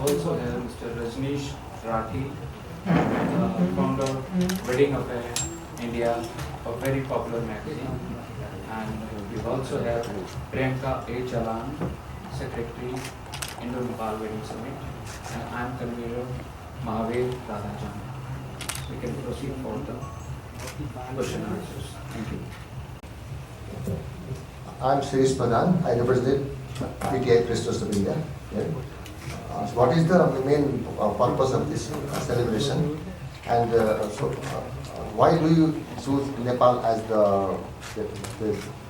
also have Mr. Rajneesh Rathi, founder Wedding Affair India, a very popular magazine. And we also have Priyanka A. Chalan, Secretary, Indo Nepal Wedding Summit. And I am convener Mahavir Radhajan. We can proceed for the question and answers. Thank you. I'm Shirish Pradhan. I represent PTI Press Trust of India. So what is the main purpose of this celebration? And why do you choose Nepal as the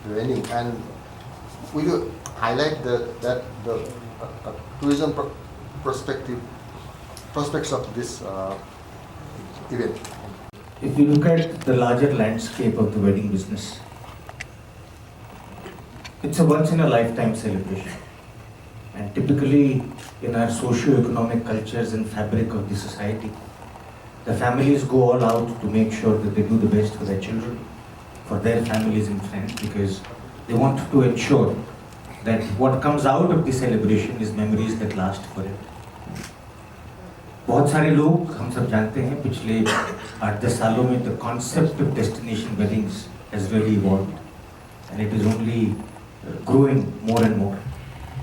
venue? And will you highlight the tourism prospects of this event? If you look at the larger landscape of the wedding business, it's a once-in-a-lifetime celebration. And typically, in our socio-economic cultures and fabric of the society, the families go all out to make sure that they do the best for their children, for their families and friends, because they want to ensure that what comes out of the celebration is memories that last forever. बहुत सारे लोग हम सब जानते हैं पिछले 8-10 सालों में the concept of destination weddings has really evolved and it is only growing more and more.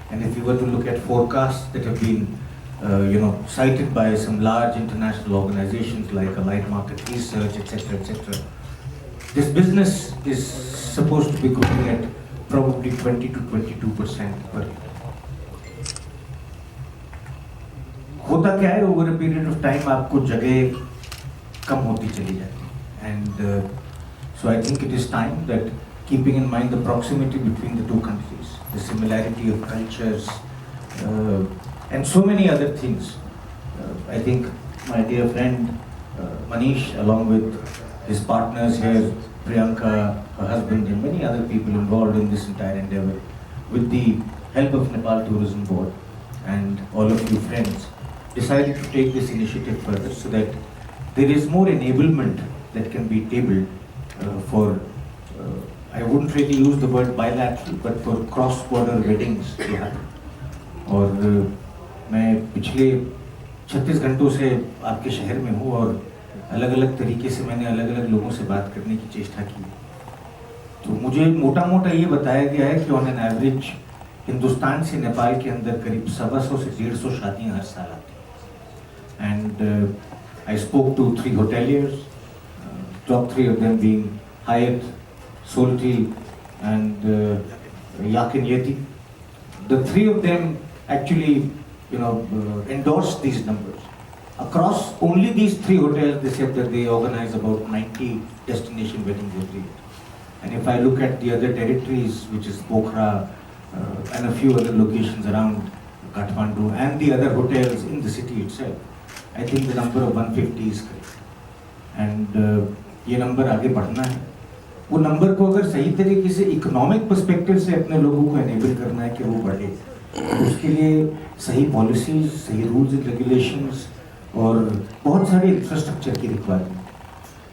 And if you were to look at forecasts that have been cited by some large international organizations like Allied Market Research, etc., this business is supposed to be growing at probably 20 to 22% per year. होता क्या है, over a period of time आपको जगह कम होती चली जाती है. And so I think it is time that, keeping in mind the proximity between the two countries, the similarity of cultures, and so many other things, I think my dear friend Manish, along with his partners here, Priyanka, her husband, and many other people involved in this entire endeavor, with the help of Nepal Tourism Board and all of you friends, decided to take this initiative further so that there is more enablement that can be tabled for, I wouldn't really use the word bilateral, but for cross-border weddings to happen. और मैं पिछले 36 घंटों से आपके शहर में हूँ और अलग अलग तरीके से मैंने अलग अलग लोगों से बात करने की चेष्टा की. तो मुझे मोटा मोटा ये बताया गया है कि ऑन एन एवरेज हिंदुस्तान से नेपाल के अंदर करीब 125 से 150 शादियाँ हर साल आती हैं. And I spoke to 3 hoteliers, top 3 of them being Hyatt, Solti, and Yakin Yeti. The 3 of them actually, endorsed these numbers. Across only these 3 hotels, they said that they organize about 90 destination weddings every year. And if I look at the other territories, which is Pokhara and a few other locations around Kathmandu and the other hotels in the city itself, I think the number of 150 is correct. And ये number आगे बढ़ना है. वो number को अगर सही तरीके से इकोनॉमिक पर्सपेक्टिव से अपने लोगों को एनेबल करना है कि वो बढ़े, तो उसके लिए सही पॉलिसीज, सही रूल्स एंड रेगुलेशंस और बहुत सारे इंफ्रास्ट्रक्चर की रिक्वायरमेंट.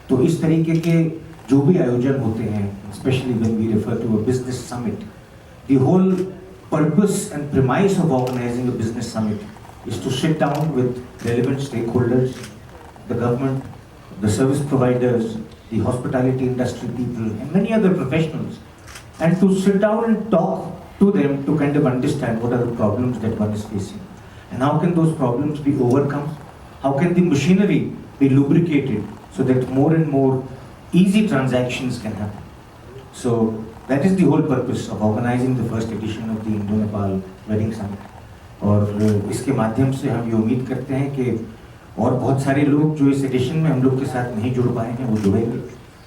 तो इस तरीके के जो भी आयोजन होते हैं, specially when we refer to a business summit, the whole purpose and premise of organizing a business summit is to sit down with relevant stakeholders, the government, the service providers, the hospitality industry people, and many other professionals, and to sit down and talk to them to kind of understand what are the problems that one is facing, and how can those problems be overcome, how can the machinery be lubricated so that more and more easy transactions can happen. So that is the whole purpose of organizing the first edition of the Indo Nepal Wedding Summit. और इसके माध्यम से हम ये उम्मीद करते हैं कि और बहुत सारे लोग जो इस एडिशन में हम लोग के साथ नहीं जुड़ पाए हैं वो जुड़ेंगे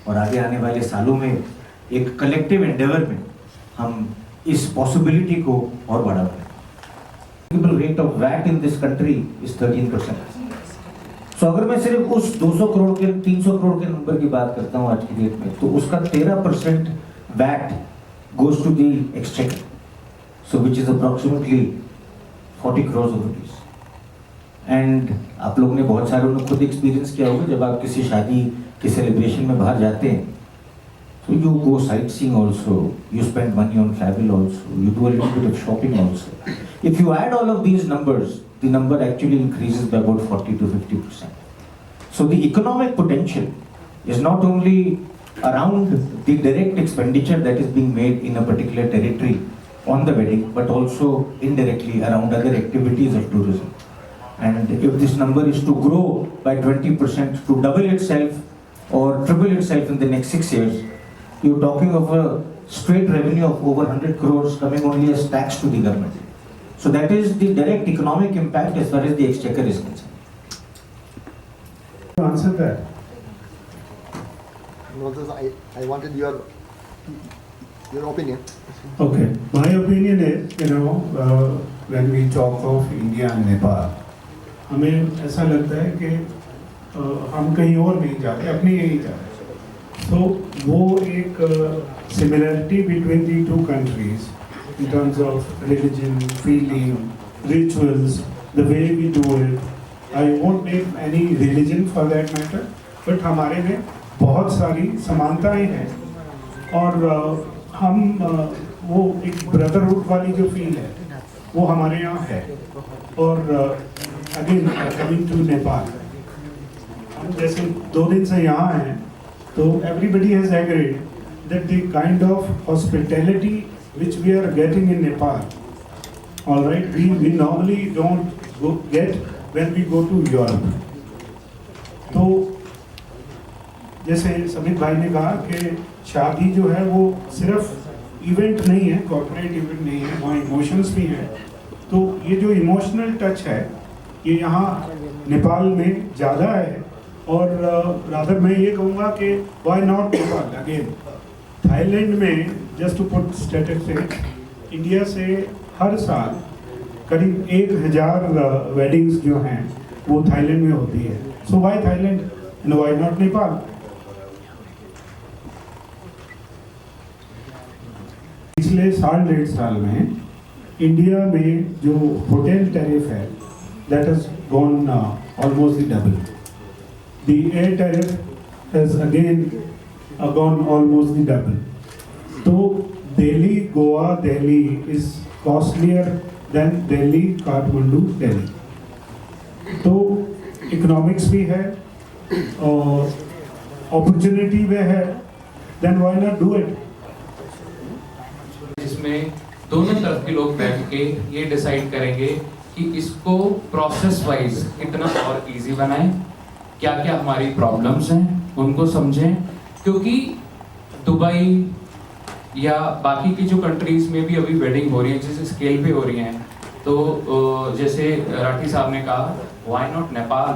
और आगे आने वाले सालों में एक कलेक्टिव एंडेवर में हम इस पॉसिबिलिटी को और बढ़ा पाएंगे. Rate of VAT in this country is 13%. So अगर मैं सिर्फ उस 200 करोड़ के 300 करोड़ के नंबर की बात करता हूँ आज की डेट में, तो उसका 13% VAT goes to the exchequer, so which is approximately 40 crores of rupees. And आप लोग ने बहुत सारे लोग खुद एक्सपीरियंस किया होगा जब आप किसी शादी के सेलिब्रेशन में बाहर जाते हैं, so you go sightseeing also, you spend money on travel also, you do a little bit of shopping also. If you add all of these numbers, the number actually increases by about 40 to 50%. So the economic potential is not only around the direct expenditure that is being made in a particular territory on the wedding, but also indirectly around other activities of tourism. And if this number is to grow by 20%, to double itself or triple itself in the next 6 years, you're talking of a straight revenue of over 100 crores coming only as tax to the government. So that is the direct economic impact as far as the exchequer is concerned. To answer that, No, I wanted your opinion. okay. My opinion is, when we talk of India and Nepal, हमें ऐसा लगता है कि हम कहीं और नहीं जाते, अपने यहीं जाते. So वो एक similarity between the two countries in terms of religion, feeling, rituals, the way we do it. I won't name any religion for that matter, but हमारे में बहुत सारी समानताएं हैं और हम वो एक ब्रदरहुड वाली जो फील है वो हमारे यहाँ है. और अगेन कमिंग टू नेपाल, हम जैसे 2 दिन से यहाँ हैं तो everybody has agreed that the kind of hospitality which we are getting in Nepal, all right, we normally don't get when we go to Europe. तो जैसे समित भाई ने कहा कि शादी जो है वो सिर्फ इवेंट नहीं है, कॉर्पोरेट इवेंट नहीं है, वहाँ इमोशंस भी हैं. तो ये जो इमोशनल टच है ये यहाँ नेपाल में ज़्यादा है. और रादर मैं ये कहूँगा कि why not Nepal. Again Thailand में, just to put statistics, India से हर साल करीब 1000 वेडिंग्स जो हैं वो थाईलैंड में होती है. So why Thailand and why not Nepal. पिछले 1.5 साल में इंडिया में जो होटल टैरिफ है that has gone almost the double. The air tariff has again gone almost the double. So Delhi, Goa, Delhi is costlier than Delhi, Kathmandu, Delhi. तो economics भी है और अपॉर्चुनिटी भी है, then why not do it? इसमें दोनों तरफ के लोग बैठ के ये डिसाइड करेंगे कि इसको प्रोसेस वाइज कितना और इजी बनाएं, क्या क्या हमारी प्रॉब्लम्स हैं उनको समझें. क्योंकि दुबई या बाकी की जो कंट्रीज में भी अभी वेडिंग हो रही है जिस स्केल पे हो रही हैं, तो जैसे राठी साहब ने कहा व्हाई नॉट नेपाल.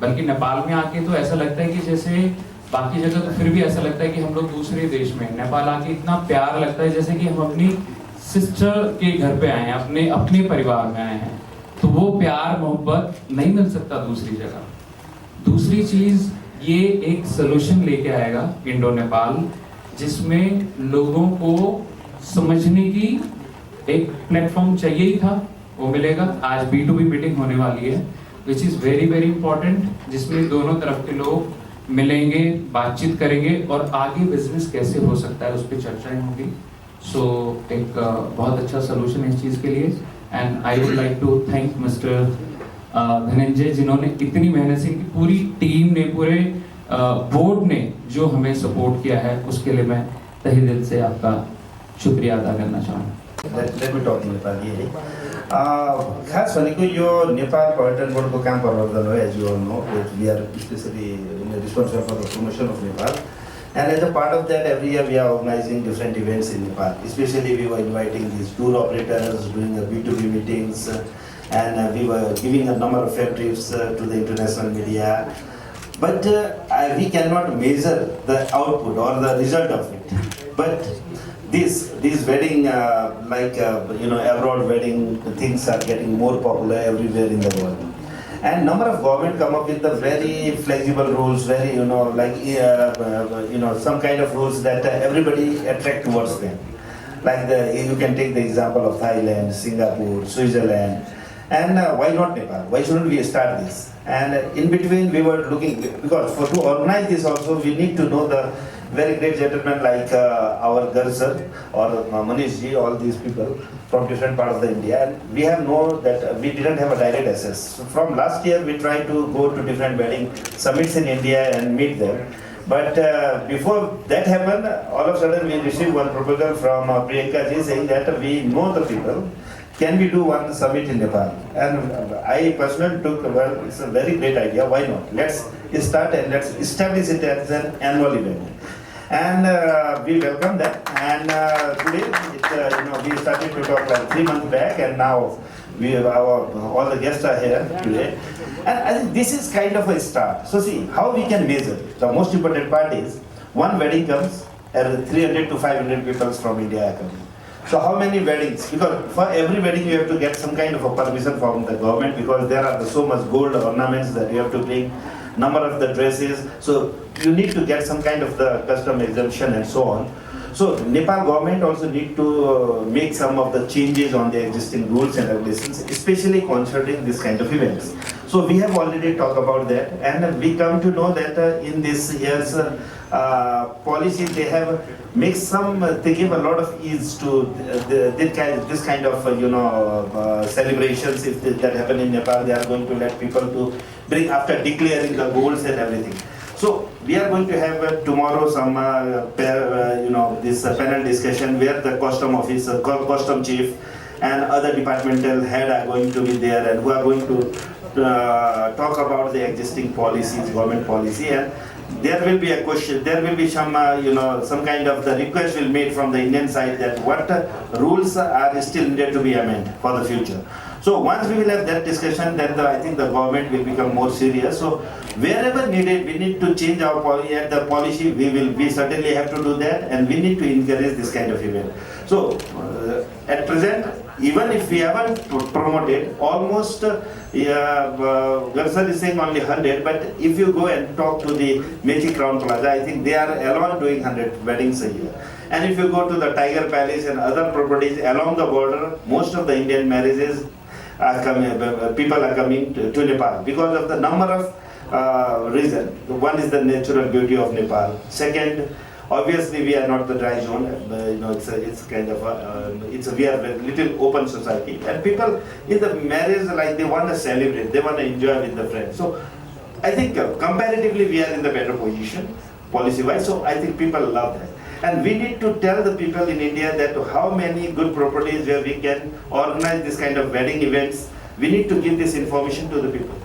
बल्कि नेपाल में आके तो ऐसा लगता है कि जैसे बाकी जगह तो फिर भी ऐसा लगता है कि हम लोग दूसरे देश में, नेपाल आके इतना प्यार लगता है जैसे कि हम अपनी सिस्टर के घर पे आए हैं, अपने परिवार में आए हैं. तो वो प्यार मोहब्बत नहीं मिल सकता दूसरी जगह. दूसरी चीज, ये एक सोल्यूशन लेके आएगा इंडो नेपाल, जिसमें लोगों को समझने की एक प्लेटफॉर्म चाहिए ही था, वो मिलेगा. आज B2B मीटिंग होने वाली है which is very very important, जिसमें दोनों तरफ के लोग मिलेंगे, बातचीत करेंगे और आगे बिजनेस कैसे हो सकता है उस पर चर्चाएं होंगी. सो एक बहुत अच्छा सोल्यूशन है इस चीज़ के लिए. And I would like to thank mister Dhananjay, जिन्होंने इतनी मेहनत से, पूरी टीम ने, पूरे बोर्ड ने जो हमें सपोर्ट किया है, उसके लिए मैं तहे दिल से आपका शुक्रिया अदा करना चाहूँगा. Let me talk in Nepali है. खास भनेको यो नेपाल पर्यटन बोर्डको काम प्रवर्तन हो. As you all know, that we are especially responsible for the promotion of Nepal. And as a part of that, every year we are organizing different events in Nepal. Especially we were inviting these tour operators, doing B2B meetings, and we were giving a number of field trips to the international media. But we cannot measure the output or the result of it. But these wedding, abroad wedding things are getting more popular everywhere in the world. And number of government come up with the very flexible rules, very some kind of rules that everybody attract towards them. Like you can take the example of Thailand, Singapore, Switzerland, and why not Nepal? Why shouldn't we start this? And in between we were looking, because to organize this also we need to know the very great gentlemen like our Garsar or Manish ji, all these people from different parts of the India, and we have known that we didn't have a direct access. So from last year, we tried to go to different wedding summits in India and meet them. But before that happened, all of a sudden we received one proposal from Priyanka ji saying that we know the people. Can we do one summit in Nepal? And I personally took, well, it's a very great idea, why not? Let's start and let's establish it as an annual event. And we welcome that. And today, we started to talk like 3 months back, and now all the guests are here today. And I think this is kind of a start. So see, how we can measure? The most important part is, one wedding comes, and 300 to 500 people from India are coming. So how many weddings? Because for every wedding you have to get some kind of a permission from the government, because there are so much gold ornaments that you have to bring, number of the dresses. So you need to get some kind of the custom exemption and so on. So Nepal government also need to make some of the changes on the existing rules and regulations, especially concerning this kind of events. So we have already talked about that, and we come to know that in this year's policy they have make some, they give a lot of ease to this kind of celebrations. If that happen in Nepal, they are going to let people to bring after declaring the goals and everything. So we are going to have tomorrow some this panel discussion where the custom officer, custom chief, and other departmental head are going to be there, and who are going to talk about the existing policies, government policy, and there will be a question, there will be some, some kind of the request will made from the Indian side that what rules are still needed to be amended for the future. So once we will have that discussion, then I think the government will become more serious. So wherever needed, we need to change our policy. We certainly have to do that, and we need to encourage this kind of event. So at present, even if we haven't promoted, almost Garsar is saying only 100, but if you go and talk to the Mechi Crown Plaza, I think they are alone doing 100 weddings a year. And if you go to the Tiger Palace and other properties along the border, most of the Indian marriages are coming, people are coming to Nepal because of the number of reasons. One is the natural beauty of Nepal. Second, obviously we are not the dry zone. It's kind of we are a little open society, and people in the marriage, like, they want to celebrate, they want to enjoy with the friends. So I think comparatively we are in the better position policy-wise. So I think people love that. And we need to tell the people in India that how many good properties where we can organize this kind of wedding events. We need to give this information to the people.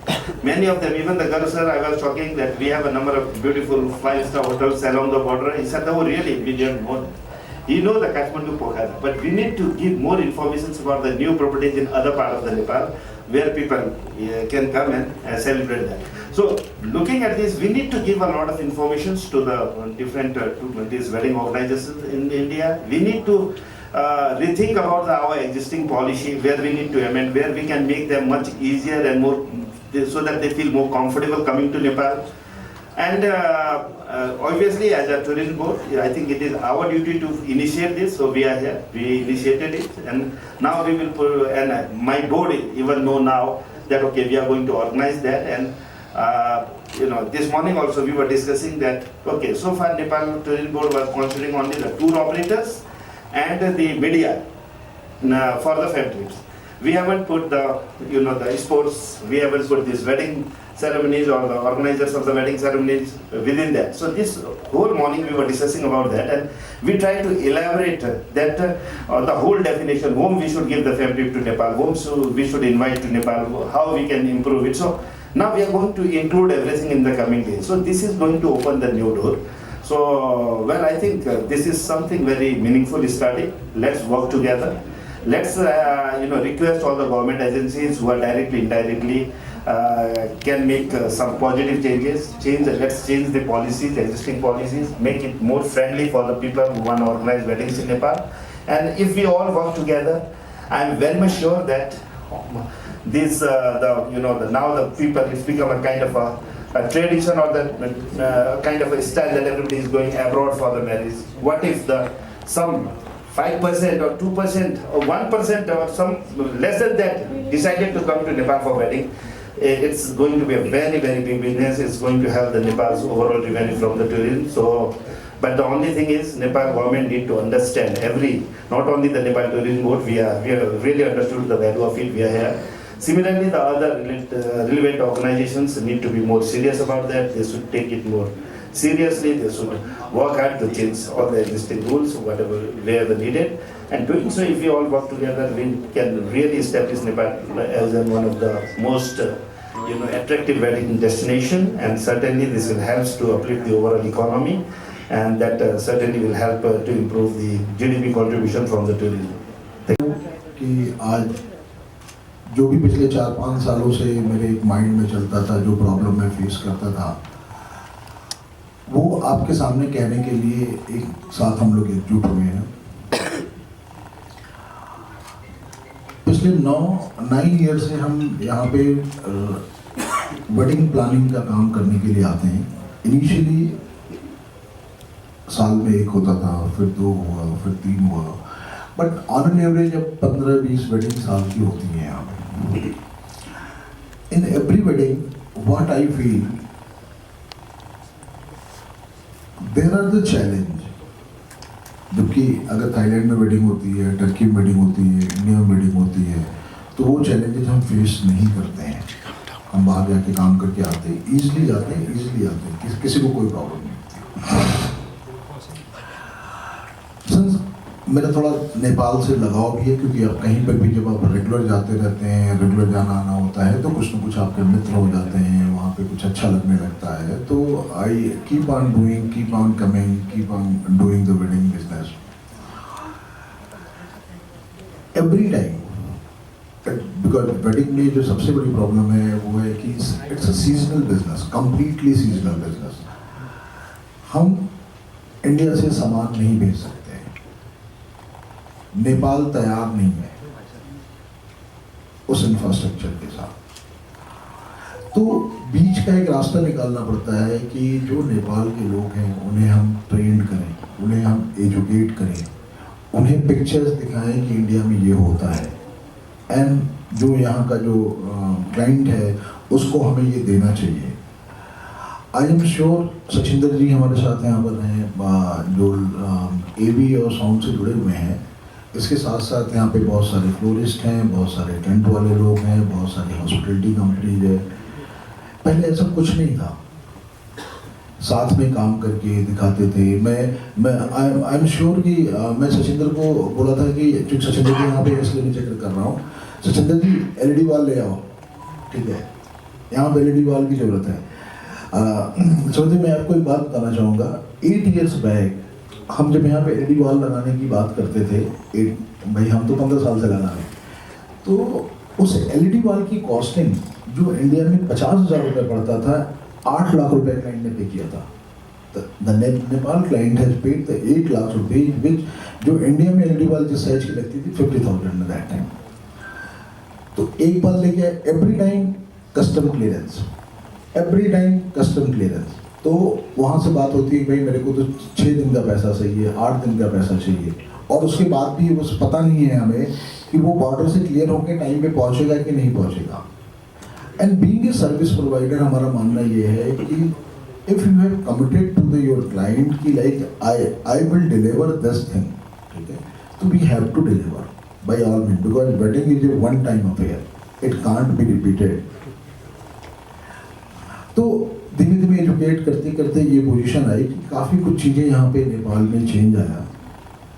Many of them, even the Garsar, I was talking that we have a number of beautiful 5-star hotels along the border. He said, oh really, we didn't know that. He knows the Kathmandu Pokhara, but we need to give more information about the new properties in other parts of the Nepal where people can come and celebrate that. So looking at this, we need to give a lot of information to the different these wedding organizations in India. We need to rethink about our existing policy, where we need to amend, where we can make them much easier and more, so that they feel more comfortable coming to Nepal. And obviously, as a tourism board, I think it is our duty to initiate this. So we are here, we initiated it, and now we will put, and my board even know now that okay, we are going to organize that. And this morning also we were discussing that okay, so far Nepal Tourism Board was considering only the tour operators and the media for the fam trips. We haven't put the the sports, we haven't put these wedding ceremonies or the organizers of the wedding ceremonies within that. So this whole morning we were discussing about that, and we tried to elaborate that the whole definition, whom we should give the fam trip to Nepal, whom we should invite to Nepal, how we can improve it. So now we are going to include everything in the coming days. So this is going to open the new door. So, well, I think this is something very meaningful study. Let's work together. Let's request all the government agencies who are directly, indirectly can make some positive changes. Let's change the policies, existing policies, make it more friendly for the people who want to organize weddings in Nepal. And if we all work together, I'm very much sure that this now the people, it's become a kind of a tradition, or the kind of a style that everybody is going abroad for the marriage. What if some 5% or 2% or 1% or some less than that decided to come to Nepal for wedding? It's going to be a very, very big business. It's going to help the Nepal's overall revenue from the tourism. So, But the only thing is, Nepal government need to understand not only the Nepal Tourism Board, we have really understood the value of it, we are here. Similarly, the other relevant organizations need to be more serious about that. They should take it more seriously. They should work hard to change all the existing rules, whatever, wherever needed. And doing so, if we all work together, we can really establish Nepal as one of the most attractive wedding destination. And certainly this will help to uplift the overall economy. And that certainly will help to improve the GDP contribution from the tourism. कि आज जो भी पिछले 4-5 सालों से मेरे एक mind में चलता था, जो प्रॉब्लम मैं फेस करता था, वो आपके सामने कहने के लिए एक साथ हम लोग एकजुट हुए हैं। पिछले 9 ईयर से हम यहाँ पे वेडिंग प्लानिंग का काम करने के लिए आते हैं। इनिशियली साल में एक होता था, फिर 2 हुआ, फिर 3 हुआ, बट ऑन एन एवरेज अब 15-20 वेडिंग साल की होती हैं यहाँ पे। In every wedding what I feel, there are the challenge. जबकि अगर थाईलैंड में वेडिंग होती है, टर्की में वेडिंग होती है, इंडिया में वेडिंग होती है, तो वो चैलेंजेस हम फेस नहीं करते हैं। हम बाहर जाके काम करके आते हैं, ईजिली जाते हैं, किसी को कोई प्रॉब्लम नहीं। मेरा थोड़ा नेपाल से लगाव भी है, क्योंकि आप कहीं पर भी जब आप रेगुलर जाते रहते हैं, रेगुलर जाना आना होता है, तो कुछ न कुछ आपके मित्र हो जाते हैं, वहाँ पे कुछ अच्छा लगने लगता है। तो I keep on doing, keep on coming, keep on doing the wedding business every time. Because wedding में जो सबसे बड़ी प्रॉब्लम है वो है कि it's a seasonal business, completely seasonal business. हम इंडिया से सामान नहीं भेज सकते, नेपाल तैयार नहीं है उस इंफ्रास्ट्रक्चर के साथ। तो बीच का एक रास्ता निकालना पड़ता है कि जो नेपाल के लोग हैं उन्हें हम ट्रेंड करें, उन्हें हम एजुकेट करें, उन्हें पिक्चर्स दिखाएं कि इंडिया में ये होता है, एंड जो यहाँ का जो क्लाइंट है उसको हमें ये देना चाहिए। आई एम श्योर सचिंदर जी हमारे साथ यहाँ पर हैं, जो एवी और साउंड से जुड़े हुए हैं। इसके साथ साथ यहाँ पे बहुत सारे फ्लोरिस्ट हैं, बहुत सारे टेंट वाले लोग हैं, बहुत सारी हॉस्पिटलिटी कंपनीज है। पहले ऐसा कुछ नहीं था, साथ में काम करके दिखाते थे। मैं आई एम श्योर कि मैं सचिंदर को बोला था कि चूँकि सचिंदर जी यहाँ पे इसलिए मैं जिक्र कर रहा हूँ, सचिंदर जी LED वाल ले आओ, ठीक है, यहाँ पे LED वाल की ज़रूरत है। सचिंदर मैं आपको एक बात बताना चाहूँगा। 8 years बैक हम जब यहाँ पे LED वॉल लगाने की बात करते थे, भाई हम तो 15 साल से लगा रहे हैं, तो उस LED वॉल की कॉस्टिंग जो इंडिया में 50,000 रुपये पड़ता था, 8 लाख रुपए क्लाइंट ने पे किया था। The Nepal client has paid the 8 lakh रुपए, विच जो इंडिया में LED वॉल जिस साइज की लगती थी 50,000 में दैट टाइम। तो एक बार लेके every time custom clearance, every time custom clearance. तो वहाँ से बात होती है भाई मेरे को तो 6 दिन का पैसा चाहिए, 8 दिन का पैसा चाहिए, और उसके बाद भी बस पता नहीं है हमें कि वो बॉर्डर से क्लियर होकर टाइम पे पहुँचेगा कि नहीं पहुँचेगा। And being a service provider हमारा मानना ये है कि if you have committed to the your client कि like I will deliver this thing, ठीक है, तो we have to deliver by all mean, because wedding is a one time affair, it can't be repeated. तो धीमे धीमे educate करते करते ये पोजीशन आई कि काफ़ी कुछ चीज़ें यहाँ पे नेपाल में चेंज आया,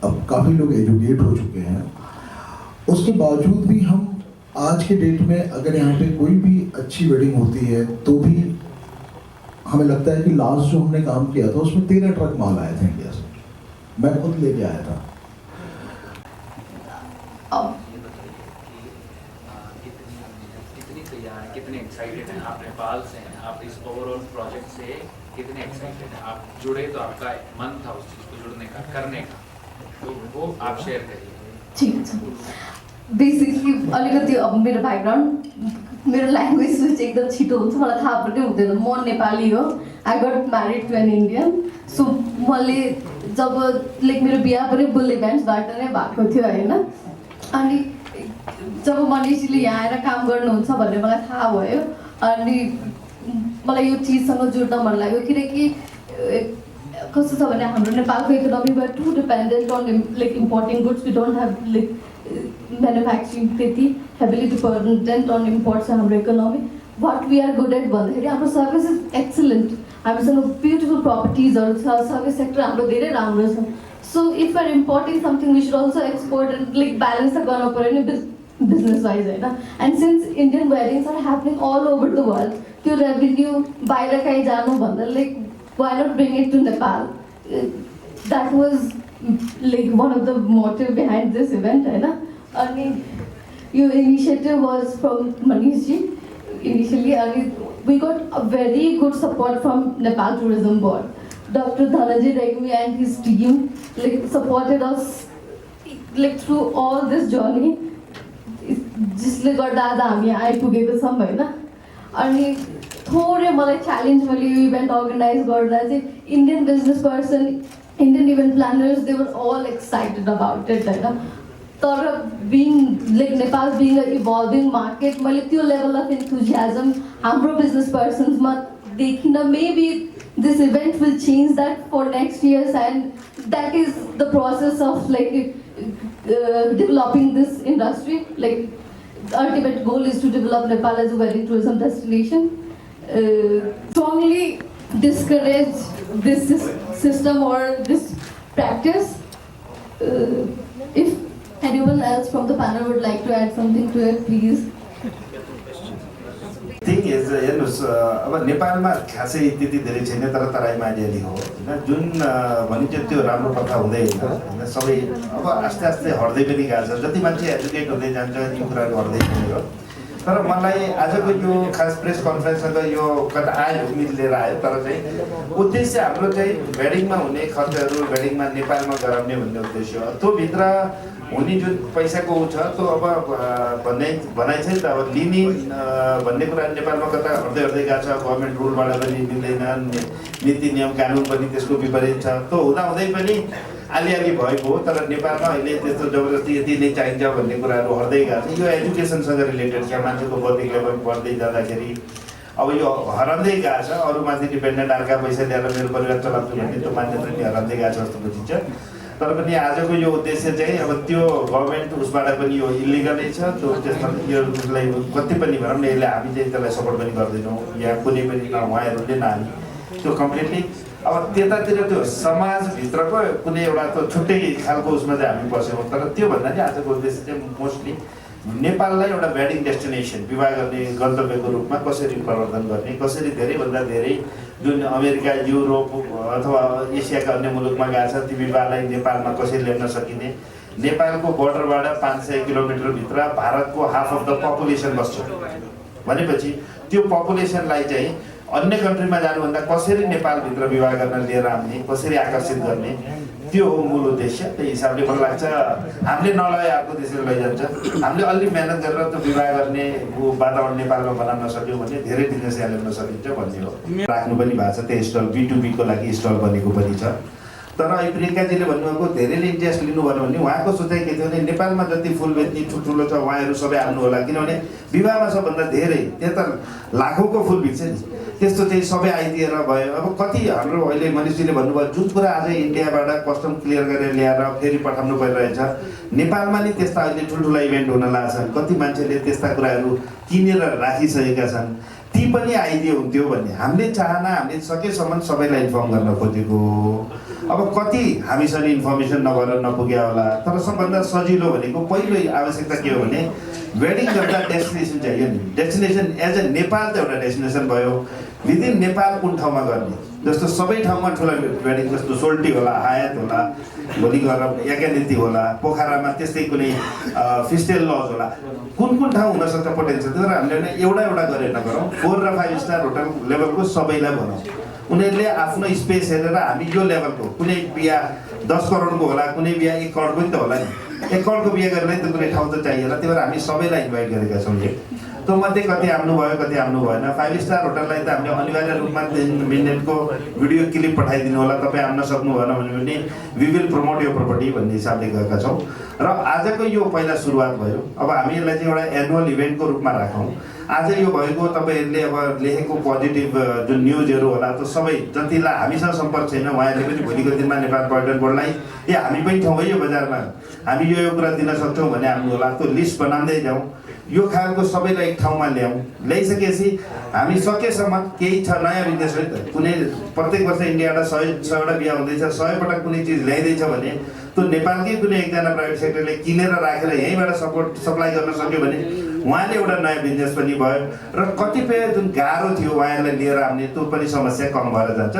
अब काफ़ी लोग एजुकेट हो चुके हैं। उसके बावजूद भी हम आज के डेट में अगर यहाँ पे कोई भी अच्छी वेडिंग होती है तो भी हमें लगता है कि लास्ट जो हमने काम किया था उसमें 13 ट्रक माल आए थे इंडिया से, मैं खुद लेके आया था। कितने एक्साइटेड हैं आप नेपाल से हैं, आप इस ओवरऑल प्रोजेक्ट से कितने एक्साइटेड हैं? आप जुड़े तो आपका मन था उस चीज़ को जुड़ने का, करने का, तो वो आप शेयर करिए। ठिक छ। बेसिकली अलिकति अब मेरो ब्याकग्राउन्ड, मेरो ल्याङ्ग्वेज स्विच एकदम छिटो हुन्छ, मलाई थाहा पनि हुँदैन। म नेपाली हो, I got married to an Indian. So मैले जब लाइक मेरो बिहा पनि बुल इभेन्ट्सबाट नै भएको थियो होइन, अनि जब मनिषजीले यहाँ आएर काम गर्नुहुन्छ भन्ने मलाई थाहा भयो, अनि मलाई यो चिजसँग जुड्न मन लाग्यो, किनकि कस्तो छ भने हाम्रो नेपालको economy we are too dependent on like importing goods we don't have like manufacturing त्यति हेभिली डिपेन्डेन्ट अन इम्पोर्ट छ हाम्रो economy what we are good at भन्दाखेरि हाम्रो सर्भिस इज एक्सिलेन्ट हामीसँग ब्युटिफुल प्रपर्टिजहरू छ सर्भिस सेक्टर हाम्रो धेरै राम्रो छ so if are importing something we should also export and like balance त गर्नु पऱ्यो नि business wise होइन and since Indian weddings are happening all over the world त्यो रेभेन्यू बाहिर कहीँ जानु भन्दा like why not bring it to Nepal that was like one of the motive behind this event होइन अनि यो initiative was from Manishji initially अनि we got a very good support from Nepal tourism board doctor Dhananjay Regmi and his team like supported us like through all this journey जसले गर्दा आज हामी आइपुगेको छौँ होइन अनि थोरै मलाई च्यालेन्ज मैले यो इभेन्ट अर्गनाइज गर्दा चाहिँ Indian business person Indian event planners they were all excited about it होइन तर being like Nepal being a evolving market मैले त्यो लेभल अफ इन्थुजियाजम हाम्रो बिजनेस पर्सन्समा देखिनँ maybe this event will change that for next years and that is the process of like developing this industry. Like the ultimate goal is to develop Nepal as a wedding tourism destination. Strongly discourage this system or this practice. If anyone else from the panel would like to add something to it, please. Thing is हेर्नुहोस् अब नेपालमा खासै त्यति धेरै छैन तर तराईमा अलिअलि हो होइन जुन भनिन्छ त्यो राम्रो प्रथा हुँदैन होइन सबै अब आस्ते आस्ते हट्दै पनि गएको छ जति मान्छे एजुकेट हुँदै जान्छ यो कुराहरू हट्दै जाने हो तर मलाई आजको यो खास प्रेस कन्फरेन्ससँग यो कता आयो उम्मेद लिएर आयो तर चाहिँ उद्देश्य हाम्रो चाहिँ वेडिङमा हुने खर्चहरू वेडिङमा नेपालमा गराउने भन्ने उद्देश्य हो त्योभित्र हुने जुन पैसाको ऊ छ त्यो अब भनाइ चाहिँ त अब लिने भन्ने कुरा नेपालमा कता हट्दै हट्दै गएको छ गभर्मेन्ट रुलबाट पनि मिल्दैन नीति नियम कानुन पनि त्यसको विपरीत छ त्यो हुँदाहुँदै पनि अलिअलि भएको हो तर नेपालमा अहिले त्यस्तो जबरजस्ती यति नै चाहिन्छ भन्ने कुराहरू हट्दै गएको छ यो एजुकेसनसँग रिलेटेड छ मान्छेको बौद्धिक लेभल बढ्दै जाँदाखेरि अब यो हराउँदै गएको छ अरूमाथि डिपेन्डेन्ट अर्का पैसा ल्याएर मेरो परिवार चलाउँछु भन्ने त्यो मान्यता पनि हराउँदै गएको छ जस्तो बुझिन्छ तर पनि आजको यो उद्देश्य चाहिँ अब त्यो गभर्मेन्ट उसबाट पनि यो इलिगलै छ त्यो त्यसमा यो उसलाई कति पनि भनौँ न यसले हामी चाहिँ त्यसलाई सपोर्ट पनि गर्दैनौँ या कुनै पनि न उहाँहरूले न हामी त्यो कम्प्लिटली अब त्यतातिर त्यो समाजभित्रको कुनै एउटा त्यो छुट्टै खालको उसमा चाहिँ हामी बस्यौँ तर त्योभन्दा चाहिँ आजको उद्देश्य चाहिँ मोस्टली नेपाललाई एउटा वेडिङ डेस्टिनेसन विवाह गर्ने गन्तव्यको रूपमा कसरी प्रवर्धन गर्ने कसरी धेरैभन्दा धेरै जुन अमेरिका युरोप अथवा एसियाका अन्य मुलुकमा गएको छ ती विवाहलाई नेपालमा कसरी ल्याउन सकिने नेपालको बोर्डरबाट 500 किलोमिटरभित्र भारतको हाफ अफ द पपुलेसन बस्छ भनेपछि त्यो पपुलेसनलाई चाहिँ अन्य कन्ट्रीमा जानुभन्दा कसरी नेपालभित्र विवाह गर्न लिएर आउने कसरी आकर्षित गर्ने त्यो हो मूल उद्देश्य त्यही हिसाबले मलाई लाग्छ हामीले नलगाए अर्को देशले लैजान्छ हामीले अलि मेहनत गरेर त्यो विवाह गर्ने वातावरण नेपालमा बनाउन सक्यौँ भने धेरै बिजनेस यहाँ ल्याउन सकिन्छ भन्ने हो राख्नु पनि भएको छ त्यही स्टल B2B को लागि स्टल बनेको पनि छ तर अहिले प्रियङ्काजीले भन्नुभएको धेरैले इन्ट्रेस्ट लिनुभयो भने उहाँको सोचाइ के थियो भने नेपालमा जति फुल बेच्ने ठुल्ठुलो छ उहाँहरू सबै आउनु होला किनभने विवाहमा सबभन्दा धेरै त्यहाँ त लाखौँको फुल बिक्छ नि त्यस्तो चाहिँ सबै आइदिएर भयो अब कति हाम्रो अहिले मनिषजीले भन्नुभयो जुन कुरा आज इन्डियाबाट कस्टम क्लियर गरेर ल्याएर फेरि पठाउनु परिरहेछ नेपालमा नि त्यस्ता अहिले ठुल्ठुला इभेन्ट हुन लाग्छन् कति मान्छेले त्यस्ता कुराहरू किनेर राखिसकेका छन् ती पनि आइदियो हुन्थ्यो भन्ने हामीले चाहना हामीले सकेसम्म सबैलाई इन्फर्म गर्न खोजेको अब कति हामीसँग इन्फर्मेसन नगरेर नपुग्यो होला तर सबभन्दा सजिलो भनेको पहिलो आवश्यकता के हो भने वेडिङ गर्दा डेस्टिनेसन चाहियो नि डेस्टिनेसन एज अ नेपाल त एउटा डेस्टिनेसन भयो विदिन नेपाल कुन ठाउँमा गर्ने जस्तो सबै ठाउँमा ठुला वेडिङ जस्तो सोल्टी होला आयात होला भोलि गएर एकानिति होला पोखरामा त्यस्तै कुनै फिस्टेल लज होला कुन ठाउँ हुनसक्छ पोटेन्सियल तर हामीले एउटा गरेर नगरौँ 4 र 5 स्टार होटल लेभलको सबैलाई भनौँ उनीहरूले आफ्नो स्पेस हेरेर हामी यो लेभलको कुनै बिहा 10 करोडको होला कुनै बिहा 1 करोडको नि त होला नि 1 करोडको बिहा गर्नलाई त कुनै ठाउँ त चाहियो त्यही भएर हामी सबैलाई इन्भाइट गरेका छौँ त्यो मध्ये कति आउनु भयो कति आउनु भएन 5 स्टार होटललाई त हामीले अनिवार्य रूपमा 3 मिनेटको भिडियो क्लिप पठाइदिनु होला तपाईँ आउन सक्नु भएन भने वी विल प्रमोट यो प्रपर्टी भन्ने हिसाबले गएका छौँ र आजको यो पहिला सुरुवात भयो अब हामी यसलाई चाहिँ एउटा एनुअल इभेन्टको रूपमा राखौँ आज यो भएको तपाईँहरूले अब लेखेको पोजिटिभ जुन न्युजहरू होला त्यो सबै जतिलाई हामीसँग सम्पर्क छैन उहाँहरूले पनि भोलिको दिनमा नेपाल पर्यटन बोर्डलाई हामी पनि ठाउँ है यो बजारमा हामी यो कुरा दिन सक्छौँ भने हाम्रो होला त्यो लिस्ट बनाउँदै जाउँ यो खालको सबैलाई एक ठाउँमा ल्याइसकेपछि हामी सकेसम्म केही छ नयाँ बिजनेस है त कुनै प्रत्येक वर्ष इन्डियाबाट 100वटा बिहा हुँदैछ 100 पटक कुनै चिज ल्याइँदैछ भने त्यो नेपालकै कुनै एकजना प्राइभेट सेक्टरले किनेर राखेर यहीँबाट सप्लाई गर्न सक्यो भने उहाँले एउटा नयाँ बिजनेस पनि भयो र कतिपय जुन गाह्रो थियो उहाँहरूलाई लिएर आउने त्यो पनि समस्या कम भएर जान्छ।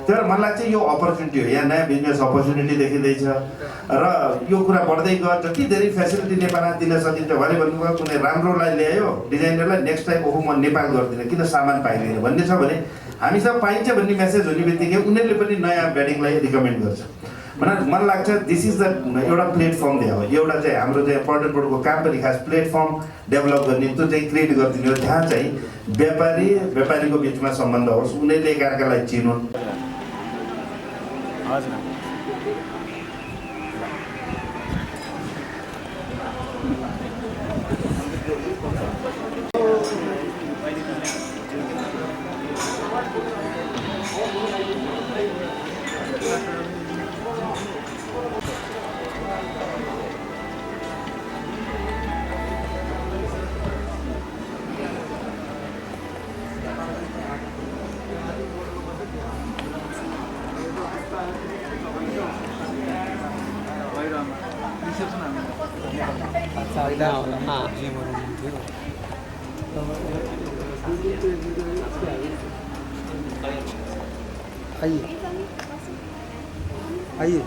त्यही भएर मलाई चाहिँ यो अपर्च्युनिटी हो, यहाँ नयाँ बिजनेस अपर्च्युनिटी देखिँदैछ र यो कुरा बढ्दै गयो जति धेरै फेसिलिटी नेपालमा दिन सकिन्छ भने भन्नुभयो कुनै राम्रोलाई ल्यायो डिजाइनरलाई नेक्स्ट टाइम ओहो म नेपाल गर्दिनँ किन सामान पाइँदैन भन्ने छ भने हामीसँग पाइन्छ भन्ने मेसेज हुने बित्तिकै उनीहरूले पनि नयाँ वेडिङलाई रिकमेन्ड गर्छ। मलाई लाग्छ दिस इज द एउटा प्लेटफर्म दियो अब एउटा चाहिँ हाम्रो चाहिँ पर्यटन बोर्डको काम पनि खास प्लेटफर्म डेभलप गर्ने त्यो चाहिँ क्रिएट गरिदिने हो जहाँ चाहिँ व्यापारीको बिचमा सम्बन्ध होस् उनीहरूले एकअर्कालाई चिनुन्। आइए